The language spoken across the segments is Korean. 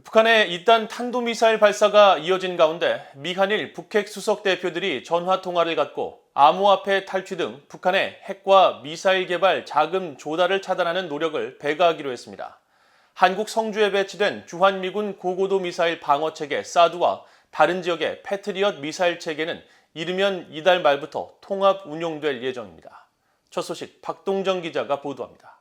북한의 잇단 탄도미사일 발사가 이어진 가운데 미한일 북핵 수석 대표들이 전화 통화를 갖고 암호화폐 탈취 등 북한의 핵과 미사일 개발 자금 조달을 차단하는 노력을 배가하기로 했습니다. 한국 성주에 배치된 주한미군 고고도 미사일 방어체계 사드와 다른 지역의 패트리엇 미사일 체계는 이르면 이달 말부터 통합 운용될 예정입니다. 첫 소식 박동정 기자가 보도합니다.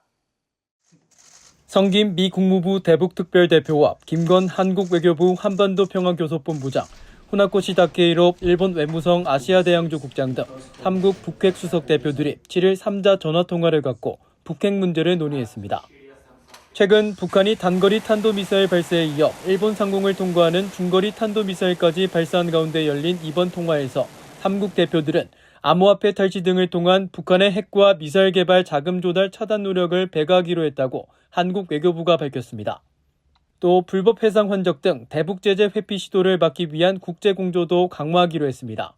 성김 미 국무부 대북특별대표와 김건 한국 외교부 한반도평화교섭본부장, 후나코시 다케이로 일본 외무성 아시아대양조 국장 등 3국 북핵 수석 대표들이 7일 3자 전화통화를 갖고 북핵 문제를 논의했습니다. 최근 북한이 단거리 탄도미사일 발사에 이어 일본 상공을 통과하는 중거리 탄도미사일까지 발사한 가운데 열린 이번 통화에서 3국 대표들은 암호화폐 탈취 등을 통한 북한의 핵과 미사일 개발 자금 조달 차단 노력을 배가하기로 했다고 한국 외교부가 밝혔습니다. 또 불법 해상 환적 등 대북 제재 회피 시도를 막기 위한 국제 공조도 강화하기로 했습니다.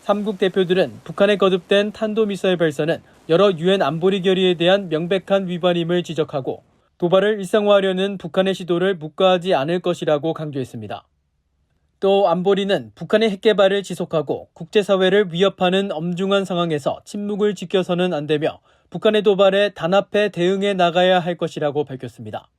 3국 대표들은 북한의 거듭된 탄도미사일 발사는 여러 유엔 안보리 결의에 대한 명백한 위반임을 지적하고 도발을 일상화하려는 북한의 시도를 묵과하지 않을 것이라고 강조했습니다. 또 안보리는 북한의 핵 개발을 지속하고 국제사회를 위협하는 엄중한 상황에서 침묵을 지켜서는 안 되며 북한의 도발에 단합해 대응해 나가야 할 것이라고 밝혔습니다.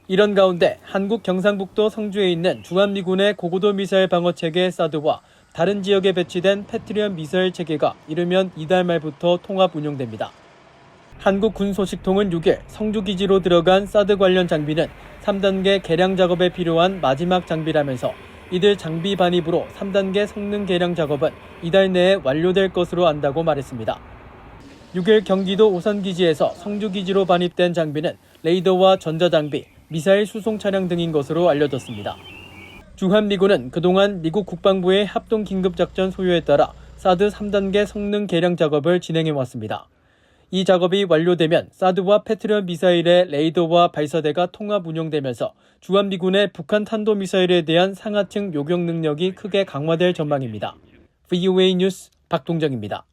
이런 가운데 한국 경상북도 성주에 있는 주한미군의 고고도 미사일 방어체계 사드와 다른 지역에 배치된 패트리엇 미사일 체계가 이르면 이달 말부터 통합 운용됩니다. 한국군소식통은 6일 성주기지로 들어간 사드 관련 장비는 3단계 개량 작업에 필요한 마지막 장비라면서 이들 장비 반입으로 3단계 성능 개량 작업은 이달 내에 완료될 것으로 안다고 말했습니다. 6일 경기도 오산기지에서 성주기지로 반입된 장비는 레이더와 전자장비, 미사일 수송 차량 등인 것으로 알려졌습니다. 주한미군은 그동안 미국 국방부의 합동긴급작전 소요에 따라 사드 3단계 성능 개량 작업을 진행해왔습니다. 이 작업이 완료되면 사드와 패트리엇 미사일의 레이더와 발사대가 통합 운용되면서 주한미군의 북한 탄도미사일에 대한 상하층 요격 능력이 크게 강화될 전망입니다. VOA 뉴스 박동정입니다.